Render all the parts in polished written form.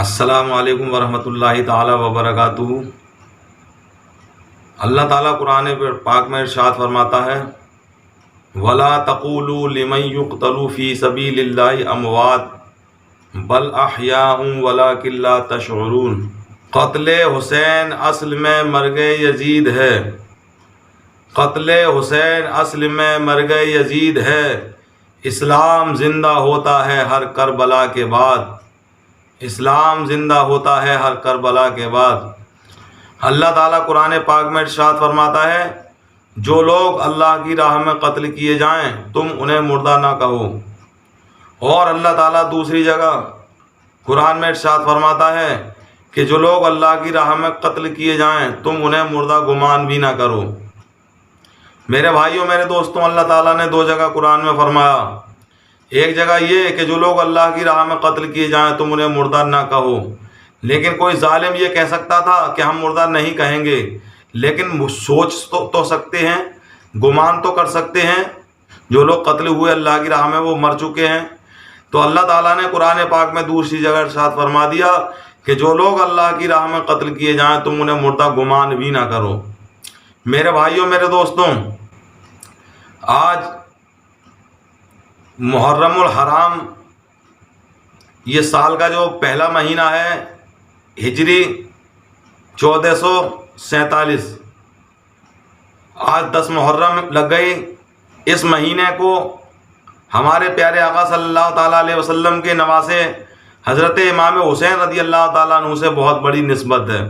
السلام علیکم ورحمۃ اللہ تعالی وبرکاتہ۔ اللہ تعالیٰ قرآن پاک میں ارشاد فرماتا ہے وَلَا تَقُولُوا لِمَن يُقْتَلُ فِي سَبِيلِ اللَّهِ أَمْوَاتٌ بَلْ أَحْيَاءٌ وَلَٰكِن لَّا تَشْعُرُونَ۔ قتل حسین اصل میں مرگ یزید ہے، قتل حسین اصل میں مرگ یزید ہے۔ اسلام زندہ ہوتا ہے ہر کربلا کے بعد، اسلام زندہ ہوتا ہے ہر کربلا کے بعد۔ اللہ تعالیٰ قرآن پاک میں ارشاد فرماتا ہے جو لوگ اللہ کی راہ میں قتل کیے جائیں تم انہیں مردہ نہ کہو، اور اللہ تعالیٰ دوسری جگہ قرآن میں ارشاد فرماتا ہے کہ جو لوگ اللہ کی راہ میں قتل کیے جائیں تم انہیں مردہ گمان بھی نہ کرو۔ میرے بھائیوں میرے دوستوں، اللہ تعالیٰ نے دو جگہ قرآن میں فرمایا، ایک جگہ یہ کہ جو لوگ اللہ کی راہ میں قتل کیے جائیں تم انہیں مردہ نہ کہو، لیکن کوئی ظالم یہ کہہ سکتا تھا کہ ہم مردہ نہیں کہیں گے، لیکن سوچ تو سکتے ہیں، گمان تو کر سکتے ہیں جو لوگ قتل ہوئے اللہ کی راہ میں وہ مر چکے ہیں۔ تو اللہ تعالیٰ نے قرآن پاک میں دوسری جگہ ارشاد فرما دیا کہ جو لوگ اللہ کی راہ میں قتل کیے جائیں تم انہیں مردہ گمان بھی نہ کرو۔ میرے بھائیوں میرے دوستوں، آج محرم الحرام یہ سال کا جو پہلا مہینہ ہے ہجری 1447، آج 10 محرم لگ گئی۔ اس مہینے کو ہمارے پیارے آقا صلی اللہ تعالیٰ علیہ وسلم کے نواسے حضرت امام حسین رضی اللہ تعالیٰ عنہ سے بہت بڑی نسبت ہے۔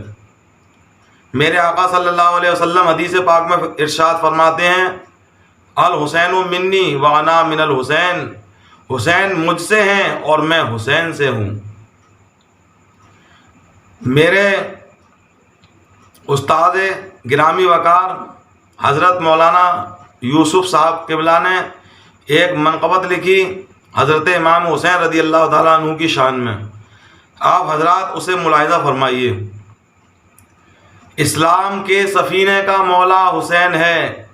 میرے آقا صلی اللہ علیہ وسلم حدیث پاک میں ارشاد فرماتے ہیں الحسین منی وانا من الحسین، حسین مجھ سے ہیں اور میں حسین سے ہوں۔ میرے استاد گرامی وقار حضرت مولانا یوسف صاحب قبلہ نے ایک منقبت لکھی حضرت امام حسین رضی اللہ تعالیٰ عنہ کی شان میں، آپ حضرات اسے ملاحظہ فرمائیے۔ اسلام کے سفینے کا مولا حسین ہے،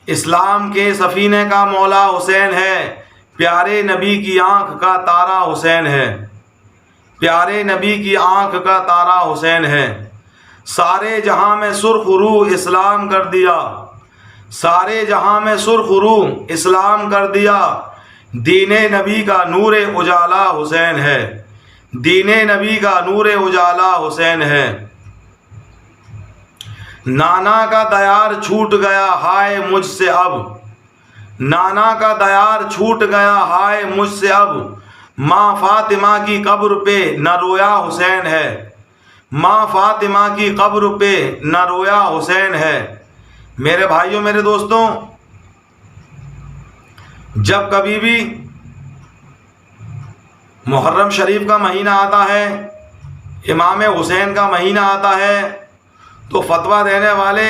اسلام کے سفینے کا مولا حسین ہے، پیارے نبی کی آنکھ کا تارا حسین ہے، پیارے نبی کی آنکھ کا تارا حسین ہے۔ سارے جہاں میں سرخ روح اسلام کر دیا، سارے جہاں میں سرخ روح اسلام کر دیا، دین نبی کا نور اجالا حسین ہے، دین نبی کا نور اجالا حسین ہے۔ نانا کا دیار چھوٹ گیا ہائے مجھ سے اب، نانا کا دیار چھوٹ گیا ہائے مجھ سے اب، ماں فاطمہ کی قبر پہ نہ رویا حسین ہے، ماں فاطمہ کی قبر پہ نہ رویا حسین ہے۔ میرے بھائیوں میرے دوستوں، جب کبھی بھی محرم شریف کا مہینہ آتا ہے، امام حسین کا مہینہ آتا ہے، تو فتویٰ دینے والے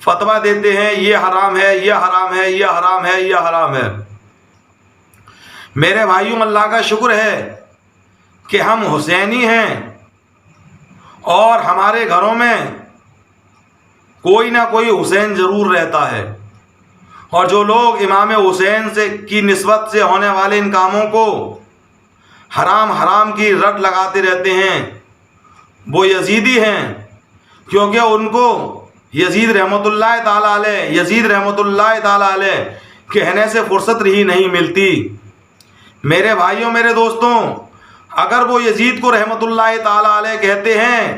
فتویٰ دیتے ہیں یہ حرام ہے، یہ حرام ہے، یہ حرام ہے، یہ حرام ہے۔ میرے بھائیوں اللہ کا شکر ہے کہ ہم حسینی ہیں اور ہمارے گھروں میں کوئی نہ کوئی حسین ضرور رہتا ہے، اور جو لوگ امام حسین سے کی نسبت سے ہونے والے ان کاموں کو حرام حرام کی رٹ لگاتے رہتے ہیں وہ یزیدی ہیں، کیونکہ ان کو یزید رحمۃ اللہ تعالیٰ علیہ، یزید رحمۃ اللہ تعالیٰ علیہ کہنے سے فرصت ہی نہیں ملتی۔ میرے بھائیوں میرے دوستوں، اگر وہ یزید کو رحمۃ اللہ تعالیٰ علیہ کہتے ہیں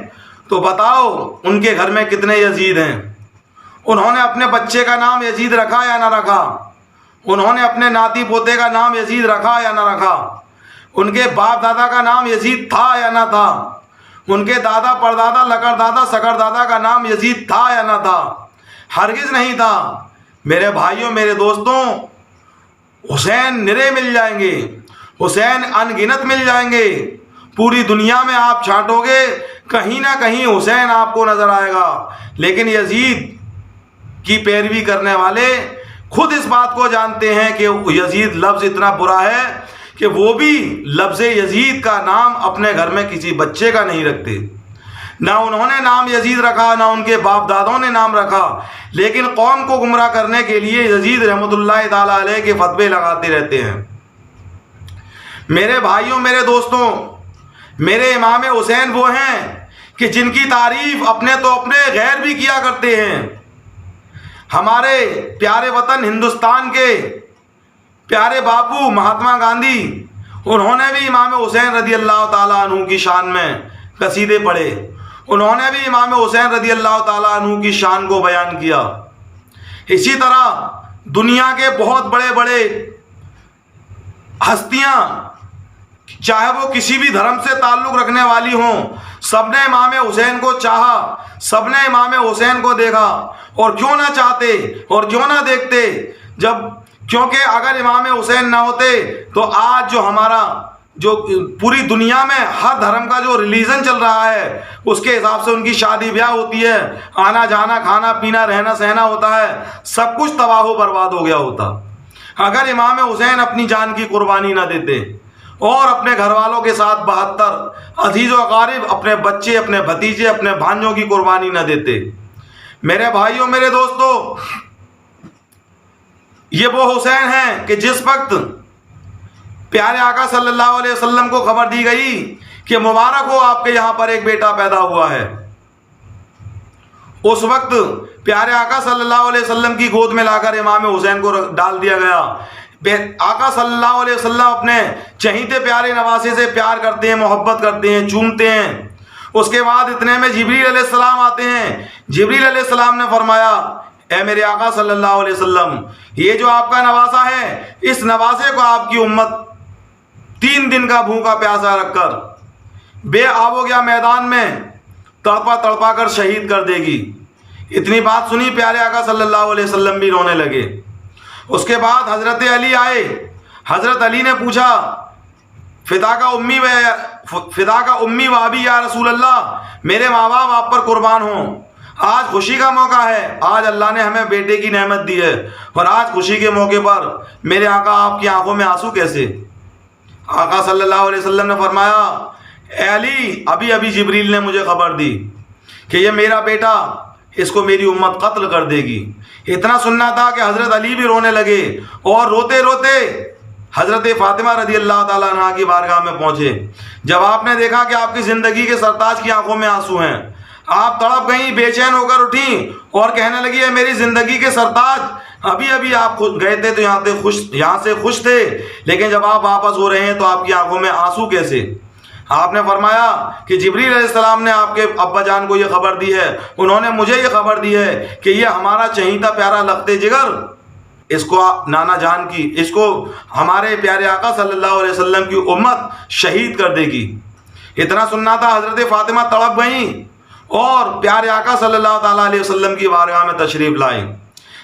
تو بتاؤ ان کے گھر میں کتنے یزید ہیں؟ انہوں نے اپنے بچے کا نام یزید رکھا یا نہ رکھا؟ انہوں نے اپنے ناتی پوتے کا نام یزید رکھا یا نہ رکھا؟ ان کے باپ دادا کا نام یزید تھا یا نہ تھا؟ ان کے دادا پردادا لکڑ دادا سکڑ دادا کا نام یزید تھا یا نہ تھا؟ ہرگز نہیں تھا۔ میرے بھائیوں میرے دوستوں، حسین نرے مل جائیں گے، حسین ان گنت مل جائیں گے، پوری دنیا میں آپ چھانٹو گے کہیں نہ کہیں حسین آپ کو نظر آئے گا، لیکن یزید کی پیروی کرنے والے خود اس بات کو جانتے ہیں کہ یزید لفظ اتنا برا ہے کہ وہ بھی لفظ یزید کا نام اپنے گھر میں کسی بچے کا نہیں رکھتے۔ نہ انہوں نے نام یزید رکھا، نہ ان کے باپ دادوں نے نام رکھا، لیکن قوم کو گمراہ کرنے کے لیے یزید رحمۃ اللہ تعالیٰ علیہ کے فتوے لگاتے رہتے ہیں۔ میرے بھائیوں میرے دوستوں، میرے امام حسین وہ ہیں کہ جن کی تعریف اپنے تو اپنے غیر بھی کیا کرتے ہیں۔ ہمارے پیارے وطن ہندوستان کے پیارے باپو مہاتما گاندھی، انہوں نے بھی امام حسین رضی اللہ تعالیٰ عنہ کی شان میں قصیدے پڑھے، انہوں نے بھی امام حسین رضی اللہ تعالیٰ عنہ کی شان کو بیان کیا۔ اسی طرح دنیا کے بہت بڑے بڑے ہستیاں، چاہے وہ کسی بھی دھرم سے تعلق رکھنے والی ہوں، سب نے امام حسین کو چاہا، سب نے امام حسین کو دیکھا، اور کیوں نہ چاہتے اور کیوں نہ دیکھتے، کیونکہ اگر امام حسین نہ ہوتے تو آج جو ہمارا پوری دنیا میں ہر دھرم کا جو ریلیجن چل رہا ہے، اس کے حساب سے ان کی شادی بیاہ ہوتی ہے، آنا جانا کھانا پینا رہنا سہنا ہوتا ہے، سب کچھ تباہ و برباد ہو گیا ہوتا اگر امام حسین اپنی جان کی قربانی نہ دیتے اور اپنے گھر والوں کے ساتھ 72 عزیز و اقارب، اپنے بچے، اپنے بھتیجے، اپنے بھانجوں کی قربانی نہ دیتے۔ میرے بھائیوں، میرے دوستوں، یہ وہ حسین ہیں کہ جس وقت پیارے آقا صلی اللہ علیہ وسلم کو خبر دی گئی کہ مبارک ہو آپ کے یہاں پر ایک بیٹا پیدا ہوا ہے، اس وقت پیارے آقا صلی اللہ علیہ وسلم کی گود میں لا کر امام حسین کو ڈال دیا گیا۔ آقا صلی اللہ علیہ وسلم اپنے چہیتے پیارے نواسے سے پیار کرتے ہیں، محبت کرتے ہیں، چومتے ہیں۔ اس کے بعد اتنے میں جبریل علیہ السلام آتے ہیں۔ جبریل علیہ السلام نے فرمایا، اے میرے آقا صلی اللہ علیہ وسلم، یہ جو آپ کا نواسا ہے، اس نواسے کو آپ کی امت 3 دن کا بھوکا پیاسا رکھ کر بے آب و گیا میدان میں تڑپا تڑپا کر شہید کر دے گی۔ اتنی بات سنی پیارے آقا صلی اللہ علیہ وسلم بھی رونے لگے۔ اس کے بعد حضرت علی آئے۔ حضرت علی نے پوچھا، فدا کا امی و ابی یا رسول اللہ، میرے ماں باپ آپ پر قربان ہوں، آج خوشی کا موقع ہے، آج اللہ نے ہمیں بیٹے کی نعمت دی ہے، اور آج خوشی کے موقع پر میرے آقا آپ کی آنکھوں میں آنسو کیسے؟ آقا صلی اللہ علیہ وسلم نے فرمایا، اے علی، ابھی جبریل نے مجھے خبر دی کہ یہ میرا بیٹا، اس کو میری امت قتل کر دے گی۔ اتنا سننا تھا کہ حضرت علی بھی رونے لگے، اور روتے روتے حضرت فاطمہ رضی اللہ تعالیٰ عنہ کی بارگاہ میں پہنچے۔ جب آپ نے دیکھا کہ آپ کی زندگی کے سرتاج کی آنکھوں میں آنسو ہیں، آپ تڑپ گئیں، بے چین ہو کر اٹھیں اور کہنے لگی، ہے میری زندگی کے سرتاج، ابھی آپ خود گئے تھے تو یہاں سے خوش تھے، لیکن جب آپ واپس ہو رہے ہیں تو آپ کی آنکھوں میں آنسو کیسے؟ آپ نے فرمایا کہ جبریل علیہ السلام نے آپ کے ابا جان کو یہ خبر دی ہے، انہوں نے مجھے یہ خبر دی ہے کہ یہ ہمارا چہیتا پیارا لختے جگر، اس کو نانا جان کی، اس کو ہمارے پیارے آقا صلی اللہ علیہ وسلم کی امت شہید کر دے گی۔ اتنا سننا تھا، حضرت فاطمہ تڑپ گئیں اور پیارے آقا صلی اللہ تعالیٰ علیہ وسلم کی بارگاہ میں تشریف لائیں۔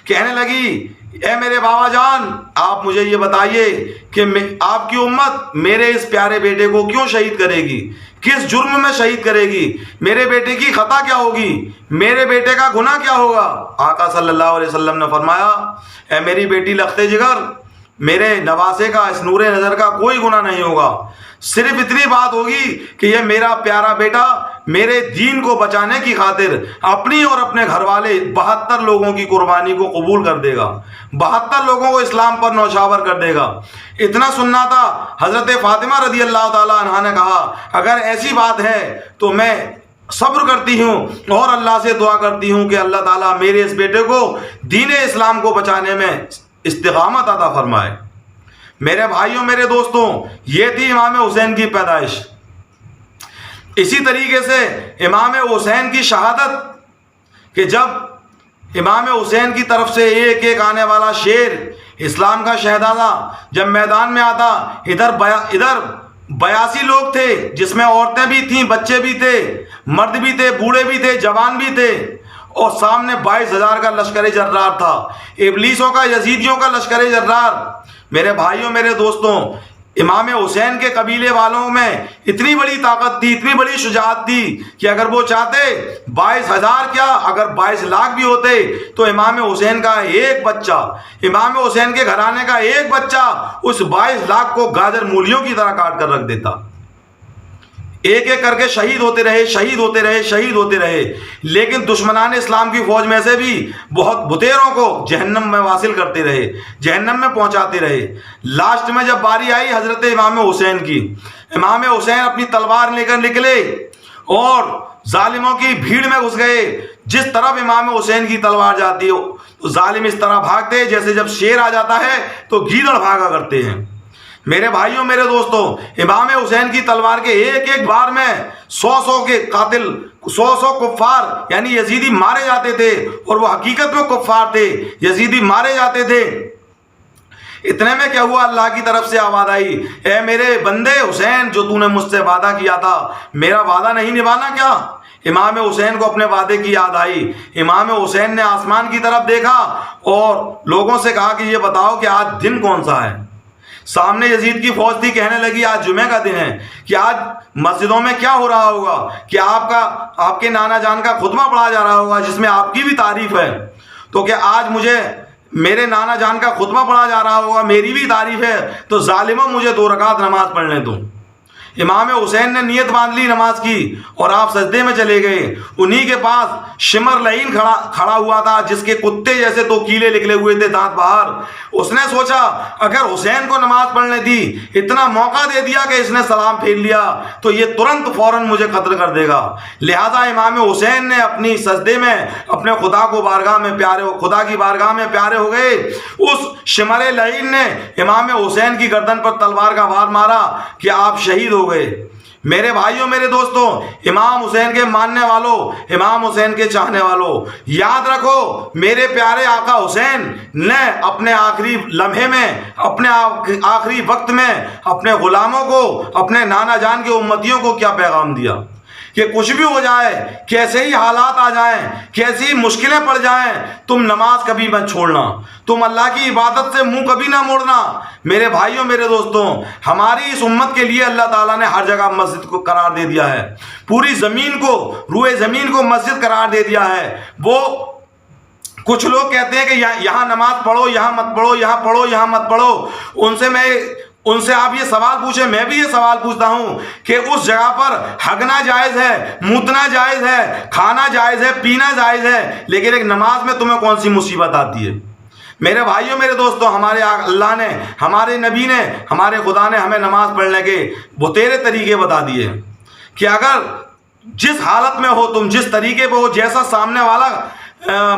کہنے لگی، اے میرے بابا جان، آپ مجھے یہ بتائیے کہ آپ کی امت میرے اس پیارے بیٹے کو کیوں شہید کرے گی؟ کس جرم میں شہید کرے گی؟ میرے بیٹے کی خطا کیا ہوگی؟ میرے بیٹے کا گناہ کیا ہوگا؟ آقا صلی اللہ علیہ وسلم نے فرمایا، اے میری بیٹی لختے جگر، میرے نواسے کا، اس نور نظر کا کوئی گناہ نہیں ہوگا، صرف اتنی بات ہوگی کہ یہ میرا پیارا بیٹا میرے دین کو بچانے کی خاطر اپنی اور اپنے گھر والے 72 لوگوں کی قربانی کو قبول کر دے گا، 72 لوگوں کو اسلام پر نوشاور کر دے گا۔ اتنا سننا تھا، حضرت فاطمہ رضی اللہ تعالیٰ عنہا نے کہا، اگر ایسی بات ہے تو میں صبر کرتی ہوں اور اللہ سے دعا کرتی ہوں کہ اللہ تعالیٰ میرے اس بیٹے کو دین اسلام کو بچانے میں استقامت عطا فرمائے۔ میرے بھائیوں، میرے دوستوں، یہ تھی امام حسین کی پیدائش۔ اسی طریقے سے امام حسین کی شہادت، کہ جب امام حسین کی طرف سے ایک ایک آنے والا شیر، اسلام کا شہزادہ جب میدان میں آتا، ادھر 82 لوگ تھے، جس میں عورتیں بھی تھیں، بچے بھی تھے، مرد بھی تھے، بوڑھے بھی تھے، جوان بھی تھے، اور سامنے 22,000 کا لشکر جرار تھا، ابلیسوں کا، یزیدیوں کا لشکر جرار۔ میرے بھائیوں، میرے دوستوں، امام حسین کے قبیلے والوں میں اتنی بڑی طاقت تھی، اتنی بڑی شجاعت تھی کہ اگر وہ چاہتے 22,000 کیا، اگر 22 لاکھ بھی ہوتے تو امام حسین کا ایک بچہ، امام حسین کے گھرانے کا ایک بچہ اس 22 لاکھ کو گاجر مولیوں کی طرح کاٹ کر رکھ دیتا۔ ایک ایک کر کے شہید ہوتے رہے، شہید ہوتے رہے، شہید ہوتے رہے، لیکن دشمنان اسلام کی فوج میں سے بھی بہت بتیروں کو جہنم میں واصل کرتے رہے، جہنم میں پہنچاتے رہے۔ لاسٹ میں جب باری آئی حضرت امام حسین کی، امام حسین اپنی تلوار لے کر نکلے اور ظالموں کی بھیڑ میں گھس گئے. جس طرف امام حسین کی تلوار جاتی ہو تو ظالم اس طرح بھاگتے جیسے جب شیر آ جاتا ہے تو گیدڑ بھاگا کرتے ہیں. میرے بھائیوں میرے دوستوں، امام حسین کی تلوار کے ایک ایک بار میں 100 کے قاتل، 100 کفار یعنی یزیدی مارے جاتے تھے، اور وہ حقیقت میں کفار تھے، یزیدی مارے جاتے تھے. اتنے میں کیا ہوا، اللہ کی طرف سے آواز آئی، اے میرے بندے حسین، جو تو نے مجھ سے وعدہ کیا تھا، میرا وعدہ نہیں نبھانا کیا؟ امام حسین کو اپنے وعدے کی یاد آئی. امام حسین نے آسمان کی طرف دیکھا اور لوگوں سے کہا کہ یہ بتاؤ کہ آج دن کون سا ہے؟ سامنے یزید کی فوج تھی، کہنے لگی آج جمعہ کا دن ہے، کہ آج مسجدوں میں کیا ہو رہا ہوگا، کہ آپ کے نانا جان کا خطبہ پڑھا جا رہا ہوگا جس میں آپ کی بھی تعریف ہے، تو کہ آج مجھے میرے نانا جان کا خطبہ پڑھا جا رہا ہوگا، میری بھی تعریف ہے، تو ظالموں مجھے 2 رکعت نماز پڑھنے دو. امام حسین نے نیت باندھ لی نماز کی اور آپ سجدے میں چلے گئے. انہی کے پاس شمر لعین کھڑا ہوا تھا، جس کے کتے جیسے 2 کیلے نکلے ہوئے تھے، دانت باہر. اس نے سوچا اگر حسین کو نماز پڑھنے دی، اتنا موقع دے دیا کہ اس نے سلام پھیر لیا، تو یہ ترنت فوراً مجھے قتل کر دے گا. لہذا امام حسین نے اپنی سجدے میں اپنے خدا کی بارگاہ میں پیارے ہو گئے. اس شمر لعین نے امام حسین کی گردن پر تلوار کا وار مارا کہ آپ شہید ہو گئے. میرے بھائیوں میرے دوستوں، امام حسین کے ماننے والوں، امام حسین کے چاہنے والوں، یاد رکھو میرے پیارے آقا حسین نے اپنے آخری لمحے میں، اپنے آخری وقت میں اپنے غلاموں کو، اپنے نانا جان کے امتیوں کو کیا پیغام دیا کہ کچھ بھی ہو جائے، کیسے ہی حالات آ جائیں، کیسی ہی مشکلیں پڑ جائیں، تم نماز کبھی مت چھوڑنا، تم اللہ کی عبادت سے منہ کبھی نہ موڑنا. میرے بھائیوں میرے دوستوں، ہماری اس امت کے لیے اللہ تعالیٰ نے ہر جگہ مسجد کو قرار دے دیا ہے، پوری زمین کو، روئے زمین کو مسجد قرار دے دیا ہے. وہ کچھ لوگ کہتے ہیں کہ یہاں نماز پڑھو، یہاں مت پڑھو، یہاں پڑھو، یہاں مت پڑھو. ان سے آپ یہ سوال پوچھیں، میں بھی یہ سوال پوچھتا ہوں کہ اس جگہ پر ہگنا جائز ہے، موتنا جائز ہے، کھانا جائز ہے، پینا جائز ہے، لیکن ایک نماز میں تمہیں کون سی مصیبت آتی ہے؟ میرے بھائیوں میرے دوستوں، ہمارے اللہ نے، ہمارے نبی نے، ہمارے خدا نے ہمیں نماز پڑھنے کے بتیرے طریقے بتا دیے کہ اگر جس حالت میں ہو، تم جس طریقے پہ ہو، جیسا سامنے والا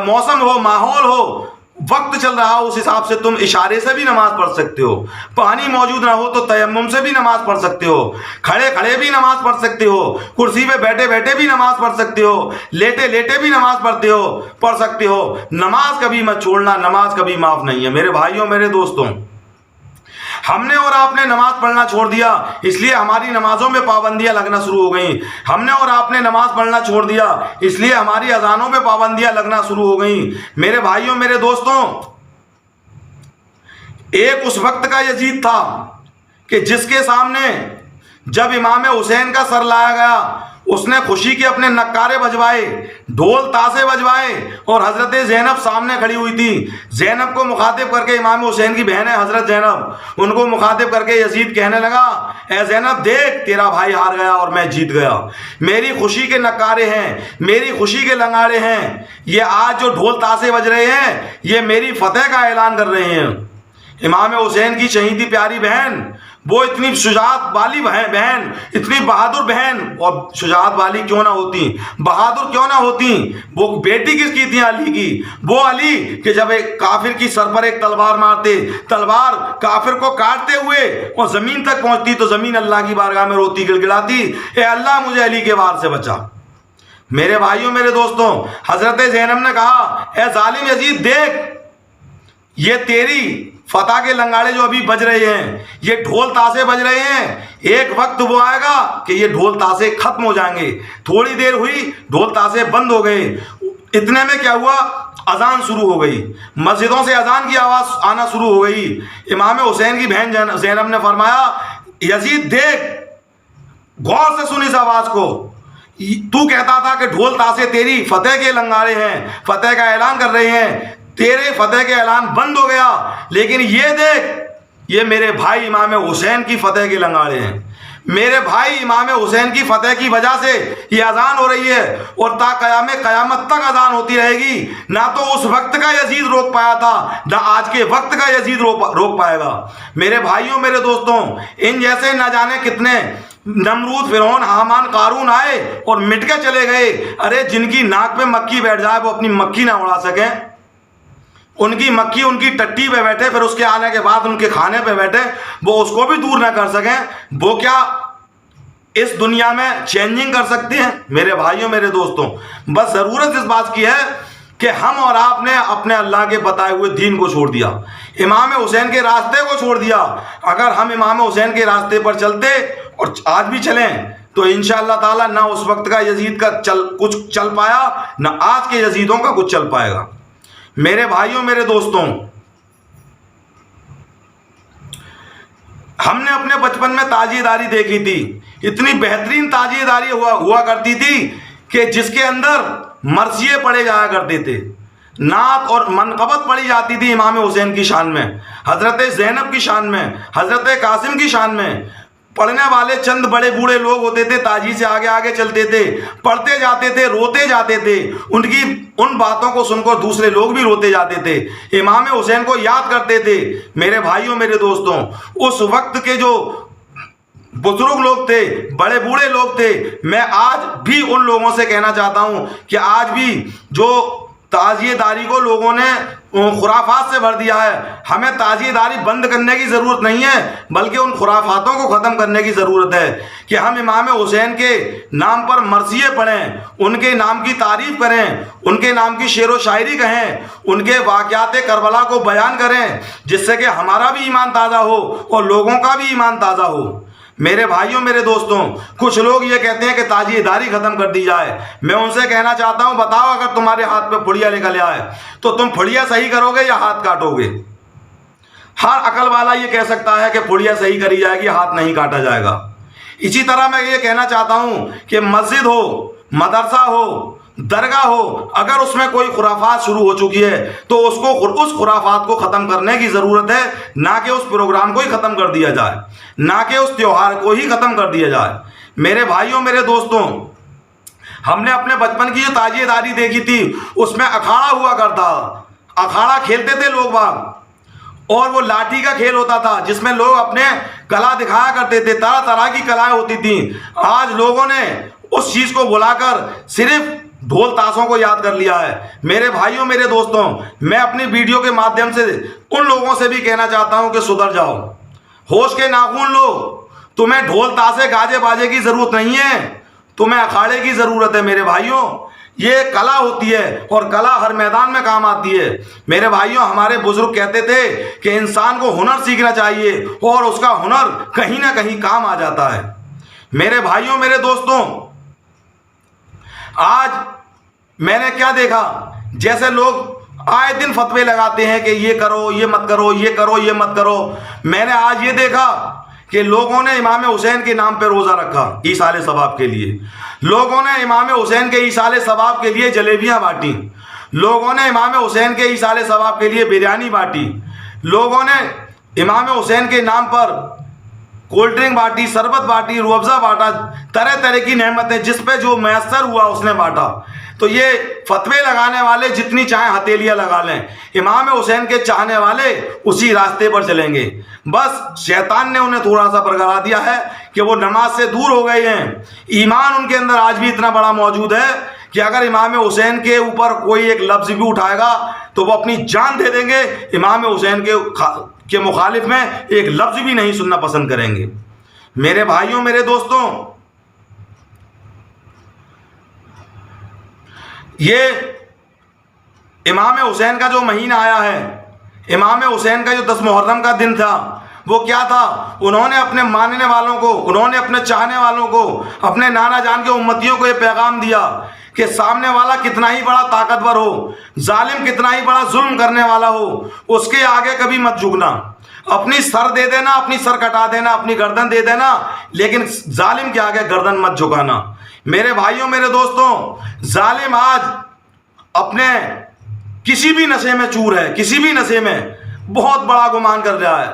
موسم ہو، ماحول ہو، وقت چل رہا ہو، اس حساب سے تم اشارے سے بھی نماز پڑھ سکتے ہو. پانی موجود نہ ہو تو تیمم سے بھی نماز پڑھ سکتے ہو، کھڑے کھڑے بھی نماز پڑھ سکتے ہو، کرسی پہ بیٹھے بیٹھے بھی نماز پڑھ سکتے ہو، لیٹے لیٹے بھی نماز پڑھ سکتے ہو. نماز کبھی مت چھوڑنا، نماز کبھی معاف نہیں ہے. میرے بھائیوں میرے دوستوں، ہم نے اور آپ نے نماز پڑھنا چھوڑ دیا، اس لیے ہماری نمازوں میں پابندیاں لگنا شروع ہو گئیں. ہم نے اور آپ نے نماز پڑھنا چھوڑ دیا، اس لیے ہماری اذانوں میں پابندیاں لگنا شروع ہو گئیں. میرے بھائیوں میرے دوستوں، ایک اس وقت کا یزید تھا کہ جس کے سامنے جب امام حسین کا سر لایا گیا، اس نے خوشی کے اپنے نکارے بجوائے، ڈھول تاسے بجوائے، اور حضرت زینب سامنے کھڑی ہوئی تھی. زینب کو مخاطب کر کے، امام حسین کی بہن ہے حضرت زینب، ان کو مخاطب کر کے یزید کہنے لگا، اے زینب دیکھ، تیرا بھائی ہار گیا اور میں جیت گیا. میری خوشی کے نکارے ہیں، میری خوشی کے لنگاڑے ہیں، یہ آج جو ڈھول تاسے بج رہے ہیں، یہ میری فتح کا اعلان کر رہے ہیں. امام حسین کی شہیدی پیاری بہن، وہ اتنی شجاعت والی بہن، اتنی بہادر بہن، اور شجاعت والی کیوں نہ ہوتی، بہادر کیوں نہ ہوتی، وہ بیٹی کس کی تھی؟ علی کی. وہ علی کہ جب ایک کافر کی سر پر ایک تلوار مارتے، تلوار کافر کو کاٹتے ہوئے اور زمین تک پہنچتی تو زمین اللہ کی بارگاہ میں روتی گڑگڑاتی، اے اللہ مجھے علی کے وار سے بچا. میرے بھائیوں میرے دوستوں، حضرت زینب نے کہا، اے ظالم یزید دیکھ، یہ تیری فتح کے لنگاڑے جو ابھی بج رہے ہیں، یہ ڈھول تاسے بج رہے ہیں، ایک وقت وہ آئے گا کہ یہ ڈھول تاسے ختم ہو جائیں گے. تھوڑی دیر ہوئی، ڈھول تاسے بند ہو گئے. اتنے میں کیا ہوا، اذان شروع ہو گئی، مسجدوں سے اذان کی آواز آنا شروع ہو گئی. امام حسین کی بہن زینب نے فرمایا، یزید دیکھ، غور سے سن اس آواز کو، تو کہتا تھا کہ ڈھول تاسے تیری فتح کے لنگاڑے ہیں، فتح کا اعلان کر رہے ہیں، تیرے فتح کے اعلان بند ہو گیا، لیکن یہ دیکھ، یہ میرے بھائی امام حسین کی فتح کے لنگاڑے ہیں. میرے بھائی امام حسین کی فتح کی وجہ سے یہ اذان ہو رہی ہے اور تا قیامت تک اذان ہوتی رہے گی. نہ تو اس وقت کا یزید روک پایا تھا نہ آج کے وقت کا یزید روک پائے گا. میرے بھائیوں میرے دوستوں, ان جیسے نہ جانے کتنے نمرود, فرعون, حامان, قارون آئے اور مٹ کے چلے گئے. ارے جن کی ناک پہ مکھی بیٹھ جائے وہ اپنی مکھی نہ اڑا سکیں, ان کی مکھی ان کی ٹٹی پہ بیٹھے, پھر اس کے آنے کے بعد ان کے کھانے پہ بیٹھے, وہ اس کو بھی دور نہ کر سکیں, وہ کیا اس دنیا میں چینجنگ کر سکتی ہیں؟ میرے بھائیوں میرے دوستوں, بس ضرورت اس بات کی ہے کہ ہم اور آپ نے اپنے اللہ کے بتائے ہوئے دین کو چھوڑ دیا, امام حسین کے راستے کو چھوڑ دیا. اگر ہم امام حسین کے راستے پر چلتے اور آج بھی چلیں تو انشاءاللہ تعالی نہ اس وقت کا یزید کا کچھ چل پایا نہ آج کے یزیدوں کا کچھ چل پائے گا. میرے بھائیوں میرے دوستوں, ہم نے اپنے بچپن میں تاجیہ داری دیکھی تھی. اتنی بہترین تاجیہ داری ہوا کرتی تھی کہ جس کے اندر مرثیے پڑھے جایا کرتے تھے, نعت اور منقبت پڑھی جاتی تھی امام حسین کی شان میں, حضرت زینب کی شان میں, حضرت قاسم کی شان میں. پڑھنے والے چند بڑے بوڑھے لوگ ہوتے تھے, تاجی سے آگے آگے چلتے تھے, پڑھتے جاتے تھے, روتے جاتے تھے. ان باتوں کو سن کر دوسرے لوگ بھی روتے جاتے تھے, امام حسین کو یاد کرتے تھے. میرے بھائیوں میرے دوستوں, اس وقت کے جو بزرگ لوگ تھے, بڑے بوڑھے لوگ تھے, میں آج بھی ان لوگوں سے کہنا چاہتا ہوں کہ آج بھی جو تعزیہ داری کو لوگوں نے خرافات سے بھر دیا ہے, ہمیں تعزیہ داری بند کرنے کی ضرورت نہیں ہے بلکہ ان خرافاتوں کو ختم کرنے کی ضرورت ہے کہ ہم امام حسین کے نام پر مرثیے پڑھیں, ان کے نام کی تعریف کریں, ان کے نام کی شعر و شاعری کہیں, ان کے واقعات کربلا کو بیان کریں, جس سے کہ ہمارا بھی ایمان تازہ ہو اور لوگوں کا بھی ایمان تازہ ہو. میرے بھائیوں میرے دوستوں, کچھ لوگ یہ کہتے ہیں کہ تاجیہ داری ختم کر دی جائے. میں ان سے کہنا چاہتا ہوں, بتاؤ اگر تمہارے ہاتھ پہ پھڑیا نکل آئے تو تم پھڑیا صحیح کرو گے یا ہاتھ کاٹو گے؟ ہر عقل والا یہ کہہ سکتا ہے کہ پھڑیا صحیح کری جائے گی, ہاتھ نہیں کاٹا جائے گا. اسی طرح میں یہ کہنا چاہتا ہوں کہ مسجد ہو, مدرسہ ہو, درگاہ ہو, اگر اس میں کوئی خرافات شروع ہو چکی ہے تو اس خرافات کو ختم کرنے کی ضرورت ہے, نہ کہ اس پروگرام کو ہی ختم کر دیا جائے, نہ کہ اس تہوار کو ہی ختم کر دیا جائے. میرے بھائیوں میرے دوستوں, ہم نے اپنے بچپن کی جو تاجیہ داری دیکھی تھی اس میں اکھاڑا ہوا کرتا, اکھاڑا کھیلتے تھے لوگ باغ, اور وہ لاٹھی کا کھیل ہوتا تھا جس میں لوگ اپنے کلا دکھایا کرتے تھے, طرح طرح کی کلائیں ہوتی تھیں. آج لوگوں نے اس چیز کو بلا کر صرف ڈھول تاشوں کو یاد کر لیا ہے. میرے بھائیوں میرے دوستوں, میں اپنی ویڈیو کے مادھیم سے ان لوگوں سے بھی کہنا چاہتا ہوں کہ سدھر جاؤ, ہوش کے ناخن لو. تمہیں ڈھول تاشے گاجے باجے کی ضرورت نہیں ہے, تمہیں اکھاڑے کی ضرورت ہے. میرے بھائیوں, یہ کلا ہوتی ہے اور کلا ہر میدان میں کام آتی ہے. میرے بھائیوں, ہمارے بزرگ کہتے تھے کہ انسان کو ہنر سیکھنا چاہیے اور اس کا ہنر کہیں نہ کہیں کام آ جاتا ہے. میرے بھائیوں میرے دوستوں, آج میں نے کیا دیکھا, جیسے لوگ آئے دن فتوے لگاتے ہیں کہ یہ کرو یہ مت کرو, یہ کرو یہ مت کرو. میں نے آج یہ دیکھا کہ لوگوں نے امام حسین کے نام پہ روزہ رکھا ایصال ثواب کے لیے, لوگوں نے امام حسین کے ایصال ثواب کے لیے جلیبیاں بانٹی, لوگوں نے امام حسین کے ایصال ثواب کے لیے بریانی بانٹی, لوگوں نے امام حسین کے نام پر کولڈ ڈرنک بانٹی, شربت بانٹی, روح افزا بانٹا, طرح طرح کی نعمتیں جس پہ جو میسر ہوا اس نے بانٹا. تو یہ فتوے لگانے والے جتنی چاہیں ہتھیلیاں لگا لیں, امام حسین کے چاہنے والے اسی راستے پر چلیں گے. بس شیطان نے انہیں تھوڑا سا برگلا دیا ہے کہ وہ نماز سے دور ہو گئے ہیں. ایمان ان کے اندر آج بھی اتنا بڑا موجود ہے کہ اگر امام حسین کے اوپر کوئی ایک لفظ بھی اٹھائے گا تو وہ اپنی جان دے دیں گے, امام حسین کے مخالف میں ایک لفظ بھی نہیں سننا پسند کریں گے. میرے بھائیوں میرے دوستوں, یہ امام حسین کا جو مہینہ آیا ہے, امام حسین کا جو 10 محرم کا دن تھا, وہ کیا تھا؟ انہوں نے اپنے ماننے والوں کو, انہوں نے اپنے چاہنے والوں کو, اپنے نانا جان کے امتیوں کو یہ پیغام دیا کہ سامنے والا کتنا ہی بڑا طاقتور ہو, ظالم کتنا ہی بڑا ظلم کرنے والا ہو, اس کے آگے کبھی مت جھکنا. اپنی سر دے دینا, اپنی سر کٹا دینا, اپنی گردن دے دینا, لیکن ظالم کے آگے گردن مت جھکانا. میرے بھائیوں میرے دوستوں, ظالم آج اپنے کسی بھی نشے میں چور ہے, کسی بھی نشے میں بہت بڑا گمان کر رہا ہے.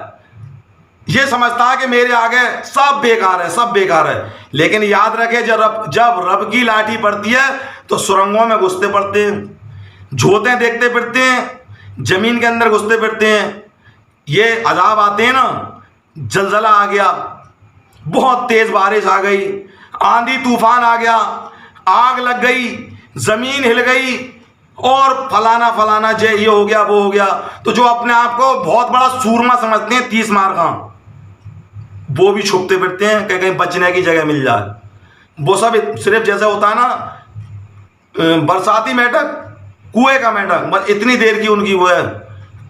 یہ سمجھتا ہے کہ میرے آگے سب بیکار ہے، سب بیکار ہے. لیکن یاد رکھے جب رب کی لاٹھی پڑتی ہے تو سرنگوں میں گھستے پڑتے ہیں، جھوتیں دیکھتے پھرتے ہیں، زمین کے اندر گھستے پھرتے ہیں. یہ عذاب آتے ہیں نا، زلزلہ آ گیا، بہت تیز بارش آ گئی، آندھی طوفان آ گیا، آگ لگ گئی، زمین ہل گئی، اور فلانا یہ ہو گیا وہ ہو گیا، تو جو اپنے آپ کو بہت بڑا سورما سمجھتے ہیں 30 مار کا، وہ بھی چھپتے پھرتے ہیں کہ کہیں بچنے کی جگہ مل جائے. وہ سب صرف جیسے ہوتا ہے نا برساتی میٹک، کنویں کا میٹک، بس اتنی دیر کی ان کی وہ ہے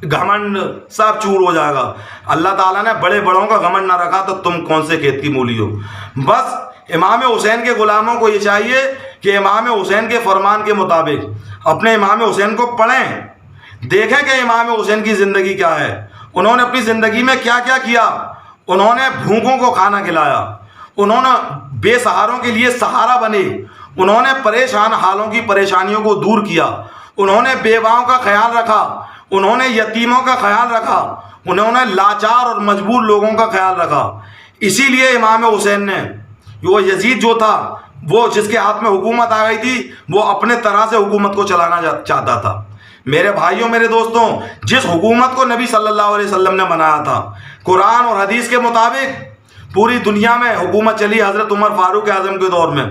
گھمنڈ، سب چور ہو جائے گا. اللہ تعالیٰ نے بڑے بڑوں کا گھمنڈ نہ رکھا تو تم کون سے کھیت کی مولی ہو. بس امام حسین کے غلاموں کو یہ چاہیے کہ امام حسین کے فرمان کے مطابق اپنے امام حسین کو پڑھیں، دیکھیں کہ امام حسین کی زندگی کیا ہے، انہوں نے اپنی زندگی میں کیا کیا کیا. انہوں نے بھوکوں کو کھانا کھلایا، انہوں نے بے سہاروں کے لیے سہارا بنے، انہوں نے پریشان حالوں کی پریشانیوں کو دور کیا، انہوں نے بیواؤں کا خیال رکھا، انہوں نے یتیموں کا خیال رکھا، انہوں نے لاچار اور مجبور لوگوں کا خیال رکھا. اسی لیے امام حسین نے، وہ یزید جو تھا، وہ جس کے ہاتھ میں حکومت آ گئی تھی، وہ اپنے طرح سے حکومت کو چلانا چاہتا تھا. میرے بھائیوں، میرے دوستوں، جس حکومت کو نبی صلی اللہ علیہ وسلم نے بنایا تھا، قرآن اور حدیث کے مطابق پوری دنیا میں حکومت چلی حضرت عمر فاروق اعظم کے دور میں.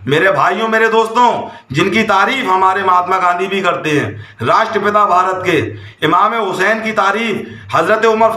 میرے بھائیوں، میرے دوستوں، جن کی تعریف ہمارے مہاتما گاندھی بھی کرتے ہیں، راشٹر پتا بھارت کے امام حسین کی تعریف حضرت عمر